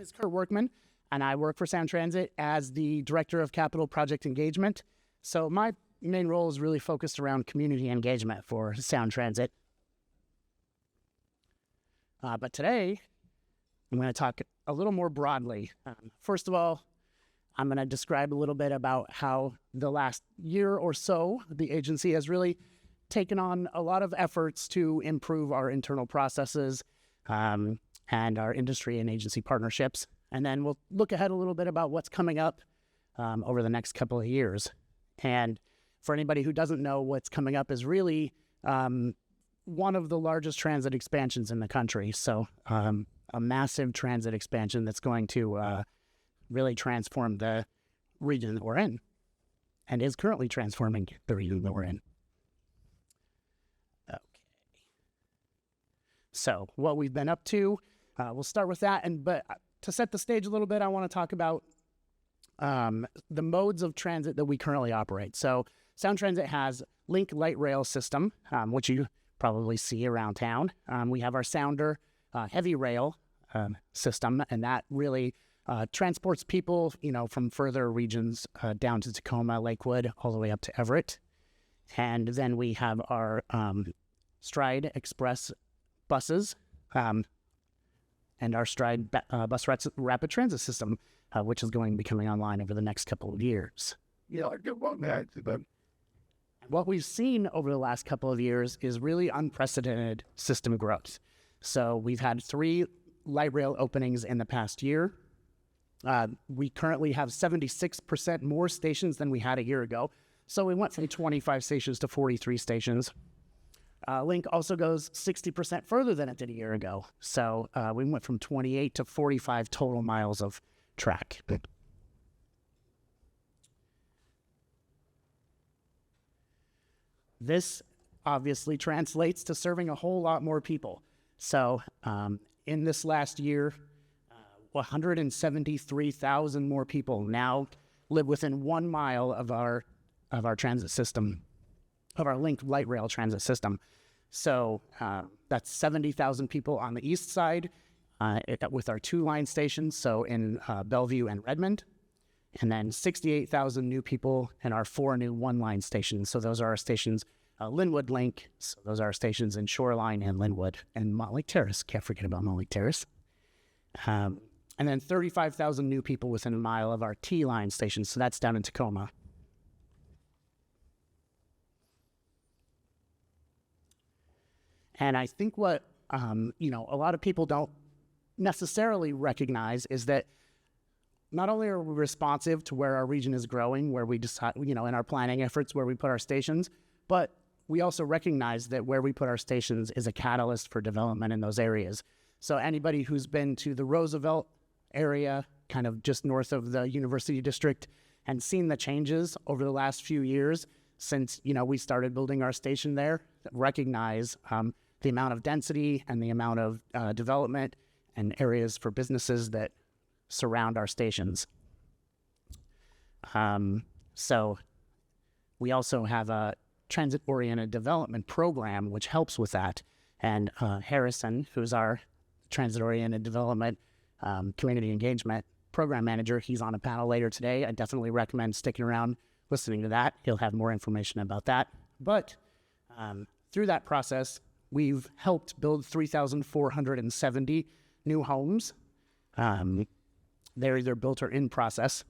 is Kurt Workman, and I work for Sound Transit as the Director of Capital Project Engagement. So my main role is really focused around community engagement for Sound Transit. But today, I'm going to talk a little more broadly. First of all, I'm going to describe a little bit about how the last year or so, the agency has really taken on a lot of efforts to improve our internal processes and our industry and agency partnerships. And then we'll look ahead a little bit about what's coming up over the next couple of years. And for anybody who doesn't know, what's coming up is really one of the largest transit expansions in the country. So a massive transit expansion that's going to really transform the region that we're in and is currently transforming the region that we're in. Okay. So what we've been up to, we'll start with that. But to set the stage a little bit, I want to talk about the modes of transit that we currently operate. So Sound Transit has Link light rail system, which you probably see around town. We have our Sounder heavy rail system, and that really transports people, from further regions down to Tacoma, Lakewood, all the way up to Everett. And then we have our Stride Express buses and our Stride bus rapid transit system, which is going to be coming online over the next couple of years. Yeah, I get one that. What we've seen over the last couple of years is really unprecedented system growth. So we've had 3 light rail openings in the past year. We currently have 76% more stations than we had a year ago. So we went from 25 stations to 43 stations. Link also goes 60% further than it did a year ago. So we went from 28 to 45 total miles of track. This obviously translates to serving a whole lot more people. So in this last year, 173,000 more people now live within 1 mile of our transit system, of our Link light rail transit system. So that's 70,000 people on the east side with our 2 line stations, so in Bellevue and Redmond, and then 68,000 new people in our 4 new 1 line stations. So those are our stations, Lynnwood Link, so those are our stations in Shoreline and Lynnwood, and Montlake Terrace, can't forget about Montlake Terrace. And then 35,000 new people within a mile of our T line stations, so that's down in Tacoma. And I think what, a lot of people don't necessarily recognize is that not only are we responsive to where our region is growing, where we decide, in our planning efforts, where we put our stations, but we also recognize that where we put our stations is a catalyst for development in those areas. So anybody who's been to the Roosevelt area, kind of just north of the University District, and seen the changes over the last few years since, we started building our station there, recognize the amount of density and the amount of development and areas for businesses that surround our stations. So we also have a transit-oriented development program which helps with that. And Harrison, who's our transit-oriented development community engagement program manager, he's on a panel later today. I definitely recommend sticking around, listening to that. He'll have more information about that. But through that process, we've helped build 3,470 new homes. They're either built or in process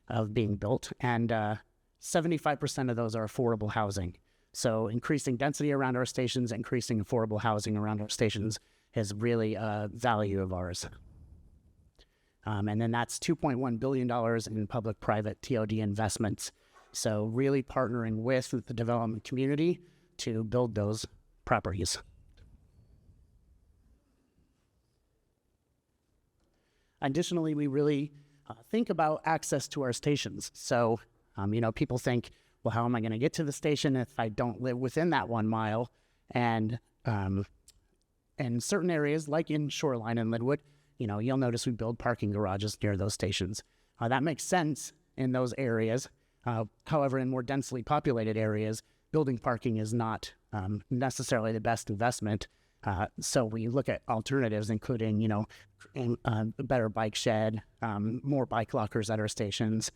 of being built, and 75% of those are affordable housing. So increasing density around our stations, increasing affordable housing around our stations is really a value of ours. And then that's $2.1 billion in public-private TOD investments. So really partnering with the development community to build those properties. Additionally, we really think about access to our stations. So, people think, well, how am I going to get to the station if I don't live within that 1 mile? And in certain areas, like in Shoreline and Lynnwood, you'll notice we build parking garages near those stations. That makes sense in those areas. However, in more densely populated areas, building parking is not necessarily the best investment So we look at alternatives, including, a better bike shed, more bike lockers at our stations,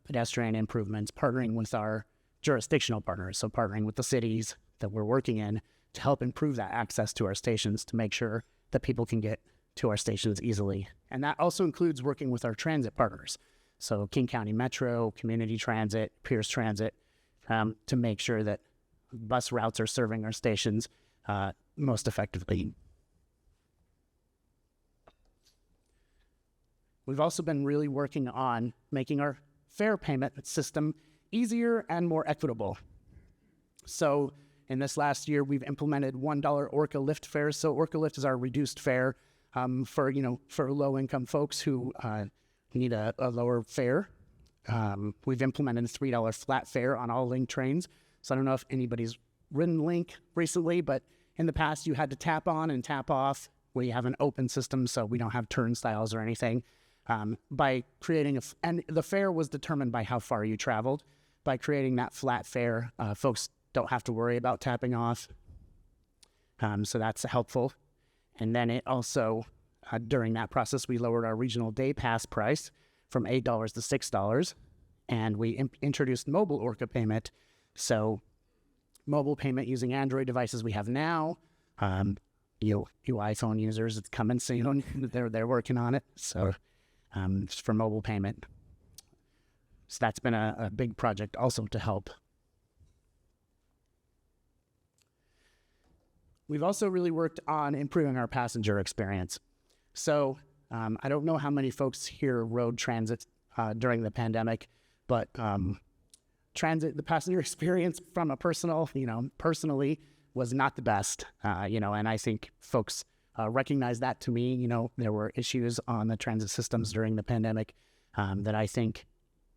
pedestrian improvements, partnering with our jurisdictional partners, so partnering with the cities that we're working in to help improve that access to our stations to make sure that people can get to our stations easily. And that also includes working with our transit partners, so King County Metro, Community Transit, Pierce Transit, to make sure that bus routes are serving our stations most effectively. We've also been really working on making our fare payment system easier and more equitable. So in this last year, we've implemented $1 Orca Lift fares. So Orca Lift is our reduced fare for low-income folks who need a lower fare. We've implemented a $3 flat fare on all Link trains. So I don't know if anybody's ridden Link recently, but in the past you had to tap on and tap off. We have an open system, so we don't have turnstiles or anything. By creating and the fare was determined by how far you traveled. By creating that flat fare, folks don't have to worry about tapping off. So that's helpful. And then it also, during that process, we lowered our regional day pass price from $8 to $6. And we introduced mobile Orca payment. So mobile payment using Android devices we have now. You iPhone users, it's coming soon. They're working on it. So just for mobile payment. So that's been a big project also to help. We've also really worked on improving our passenger experience. So I don't know how many folks here rode transit during the pandemic, but the passenger experience from a personally was not the best, and I think folks recognize that. To me, there were issues on the transit systems during the pandemic that I think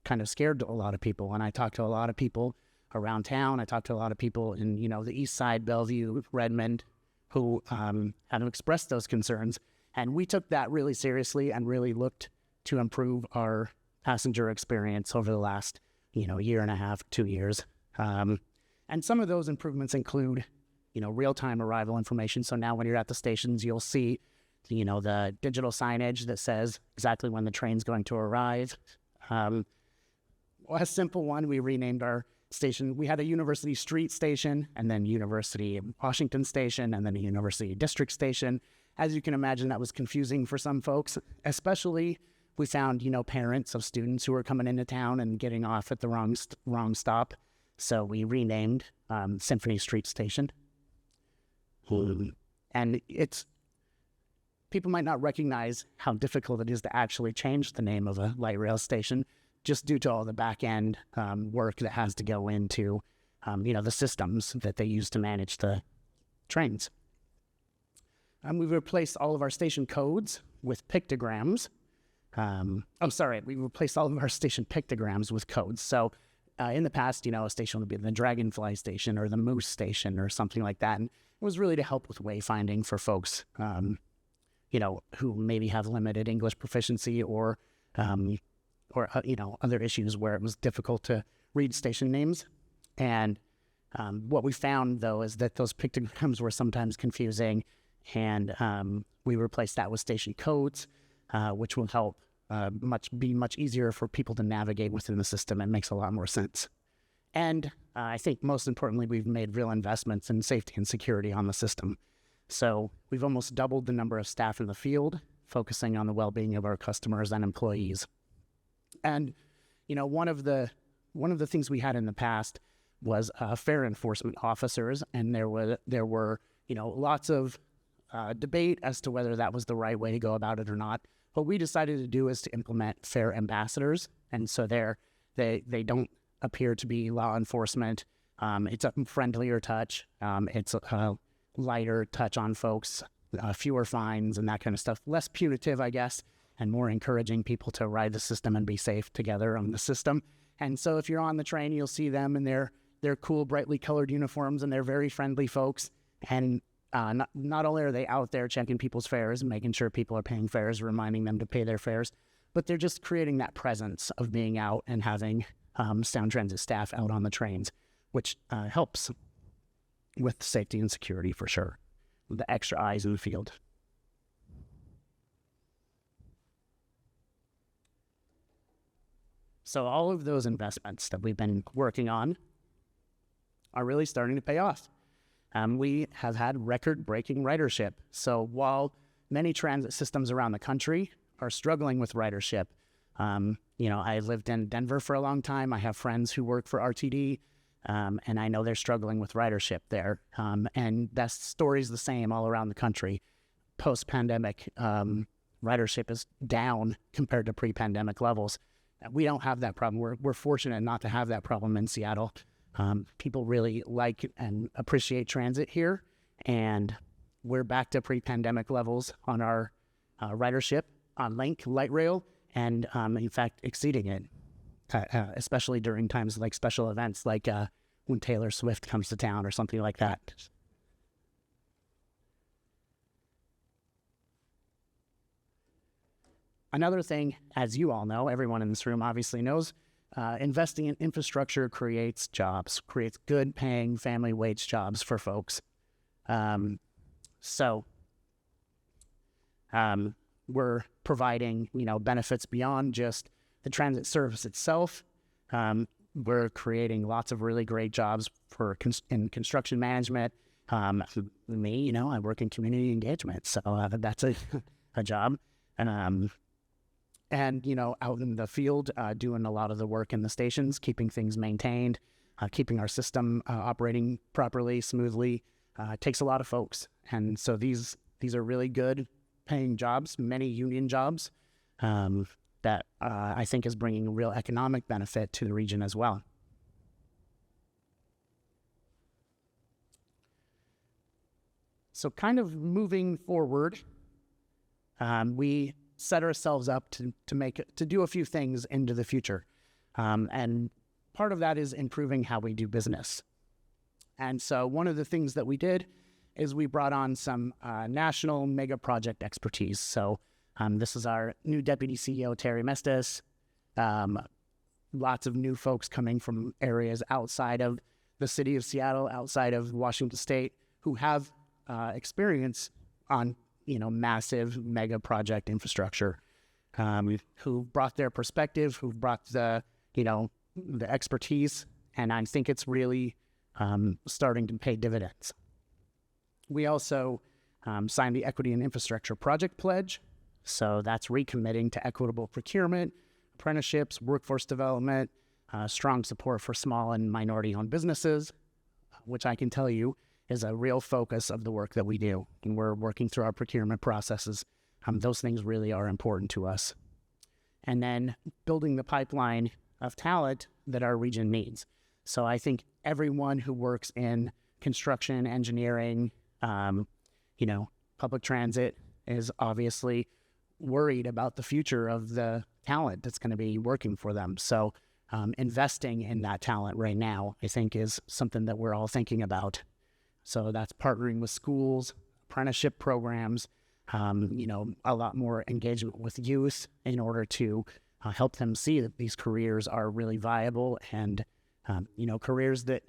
kind of scared a lot of people. And I talked to a lot of people around town. I talked to a lot of people in, the East Side, Bellevue, Redmond, who had expressed those concerns. And we took that really seriously and really looked to improve our passenger experience over the last, year and a half, 2 years. And some of those improvements include, real-time arrival information. So now when you're at the stations, you'll see, the digital signage that says exactly when the train's going to arrive. A simple one, we renamed our station. We had a University Street station, and then University Washington station, and then a University District station. As you can imagine, that was confusing for some folks, especially we found, parents of students who were coming into town and getting off at the wrong stop. So we renamed Symphony Street Station. And people might not recognize how difficult it is to actually change the name of a light rail station, just due to all the back-end work that has to go into, the systems that they use to manage the trains. We've replaced all of our station codes with pictograms. We replaced all of our station pictograms with codes. So in the past, a station would be the Dragonfly station or the Moose station or something like that. And it was really to help with wayfinding for folks, who maybe have limited English proficiency or other issues where it was difficult to read station names. And what we found, though, is that those pictograms were sometimes confusing, and we replaced that with station codes, which will help be much easier for people to navigate within the system and makes a lot more sense. And I think most importantly, we've made real investments in safety and security on the system. So we've almost doubled the number of staff in the field, focusing on the well-being of our customers and employees. And, one of the things we had in the past was fare enforcement officers, and there were lots of debate as to whether that was the right way to go about it or not. What we decided to do is to implement fare ambassadors, and so they don't appear to be law enforcement. It's a friendlier touch. It's a lighter touch on folks, fewer fines and that kind of stuff. Less punitive, I guess, and more encouraging people to ride the system and be safe together on the system. And so if you're on the train, you'll see them in their cool, brightly colored uniforms, and they're very friendly folks. And not only are they out there checking people's fares and making sure people are paying fares, reminding them to pay their fares, but they're just creating that presence of being out and having Sound Transit staff out on the trains, which helps with safety and security for sure. the extra eyes in the field. So all of those investments that we've been working on are really starting to pay off. We have had record-breaking ridership. So while many transit systems around the country are struggling with ridership, I lived in Denver for a long time. I have friends who work for RTD, and I know they're struggling with ridership there. And that story's the same all around the country. Post-pandemic, ridership is down compared to pre-pandemic levels. We don't have that problem. We're fortunate not to have that problem in Seattle. People really like and appreciate transit here, and we're back to pre-pandemic levels on our ridership on Link Light Rail, and in fact exceeding it, especially during times like special events like when Taylor Swift comes to town or something like that. Another thing, as you all know, everyone in this room obviously knows, investing in infrastructure creates jobs, creates good paying family wage jobs for folks. We're providing, benefits beyond just the transit service itself. We're creating lots of really great jobs in construction management. Me, I work in community engagement, so that's a job. And, out in the field, doing a lot of the work in the stations, keeping things maintained, keeping our system operating properly, smoothly, takes a lot of folks. And so these are really good paying jobs, many union jobs, that I think is bringing real economic benefit to the region as well. So kind of moving forward, we set ourselves up to do a few things into the future. And part of that is improving how we do business. And so one of the things that we did is we brought on some national mega project expertise. So this is our new Deputy CEO, Terry Mestis. Lots of new folks coming from areas outside of the city of Seattle, outside of Washington State, who have experience on massive mega project infrastructure, who brought their perspective, who brought the expertise, and I think it's really starting to pay dividends. We also signed the Equity and Infrastructure Project Pledge, so that's recommitting to equitable procurement, apprenticeships, workforce development, strong support for small and minority-owned businesses, which I can tell you is a real focus of the work that we do. And we're working through our procurement processes. Those things really are important to us. And then building the pipeline of talent that our region needs. So I think everyone who works in construction, engineering, public transit is obviously worried about the future of the talent that's going to be working for them. So investing in that talent right now, I think, is something that we're all thinking about. So that's partnering with schools, apprenticeship programs, a lot more engagement with youth in order to help them see that these careers are really viable and, careers that,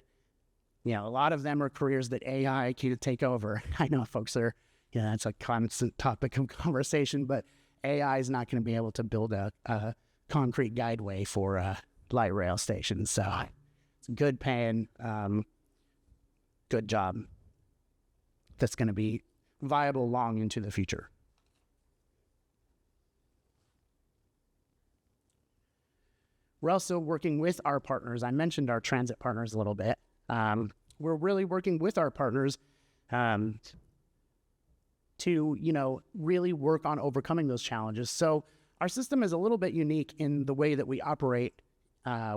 a lot of them are careers that AI can take over. I know folks are, that's a constant topic of conversation, but AI is not going to be able to build a concrete guideway for light rail stations. So it's good paying, good job that's going to be viable long into the future. We're also working with our partners. I mentioned our transit partners a little bit. We're really working with our partners to, really work on overcoming those challenges. So our system is a little bit unique in the way that we operate.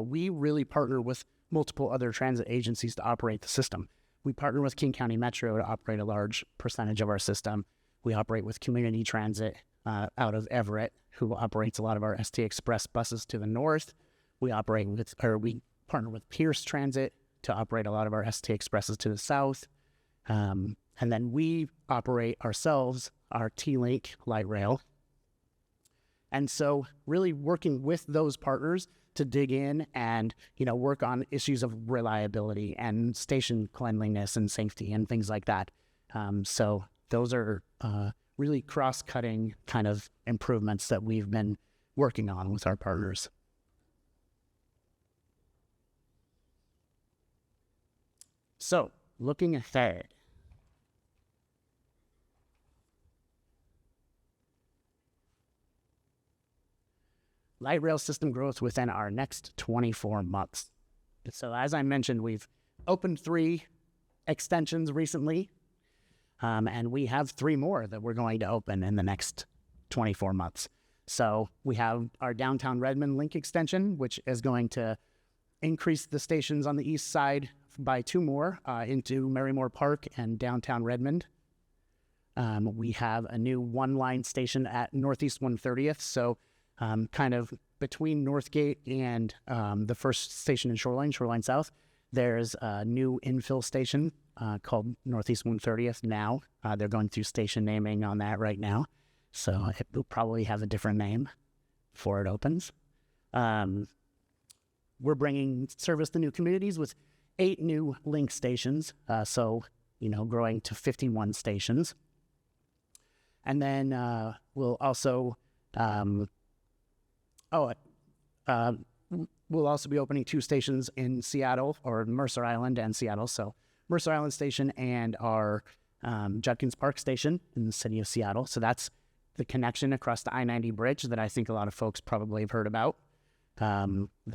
We really partner with multiple other transit agencies to operate the system. We partner with King County Metro to operate a large percentage of our system. We operate with Community Transit out of Everett, who operates a lot of our ST Express buses to the north. We partner with Pierce Transit to operate a lot of our ST Expresses to the south. And then we operate ourselves, our T-Link light rail. And so really working with those partners to dig in and, work on issues of reliability and station cleanliness and safety and things like that. So those are really cross-cutting kind of improvements that we've been working on with our partners. So, looking ahead, light rail system growth within our next 24 months. So as I mentioned, we've opened 3 extensions recently, and we have 3 more that we're going to open in the next 24 months. So we have our downtown Redmond link extension, which is going to increase the stations on the east side by 2 more into Merrymore Park and downtown Redmond. We have a new 1-line station at Northeast 130th, so kind of between Northgate and the first station in Shoreline South, there's a new infill station called Northeast 130th now. They're going through station naming on that right now, so it will probably have a different name before it opens. We're bringing service to new communities with 8 new link stations, so, growing to 51 stations. And then we'll also we'll also be opening 2 stations in Seattle, or Mercer Island and Seattle. So Mercer Island Station and our Judkins Park Station in the city of Seattle. So that's the connection across the I-90 bridge that I think a lot of folks probably have heard about,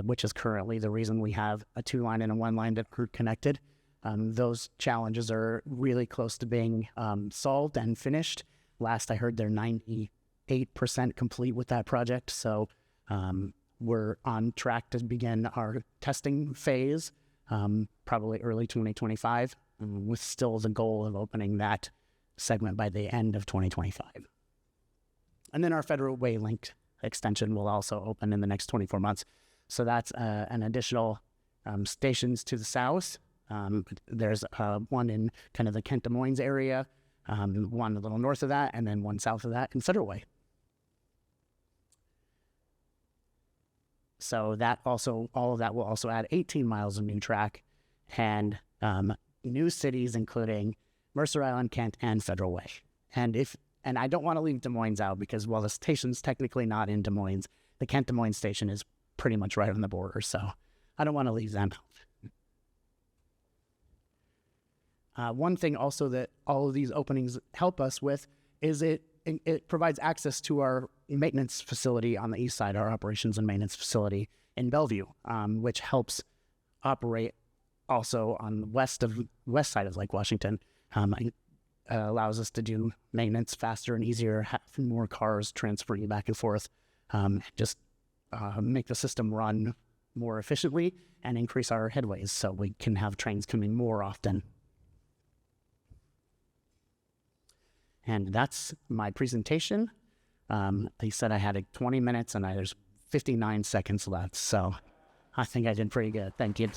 which is currently the reason we have a 2-line and a 1-line that are connected. Those challenges are really close to being solved and finished. Last I heard, they're 98% complete with that project. So we're on track to begin our testing phase, probably early 2025, with still the goal of opening that segment by the end of 2025. And then our Federal Way Link extension will also open in the next 24 months. So that's an additional stations to the south. There's one in kind of the Kent Des Moines area, one a little north of that, and then one south of that in Federal Way. So that also, all of that will also add 18 miles of new track and new cities, including Mercer Island, Kent, and Federal Way. And I don't want to leave Des Moines out because while the station's technically not in Des Moines, the Kent Des Moines station is pretty much right on the border. So I don't want to leave them out. One thing also that all of these openings help us with is it provides access to our maintenance facility on the east side, our operations and maintenance facility in Bellevue, which helps operate also on the west side of Lake Washington. It allows us to do maintenance faster and easier, have more cars transferring back and forth, just make the system run more efficiently and increase our headways so we can have trains coming more often. And that's my presentation. They said I had 20 minutes and there's 59 seconds left, so I think I did pretty good. Thank you.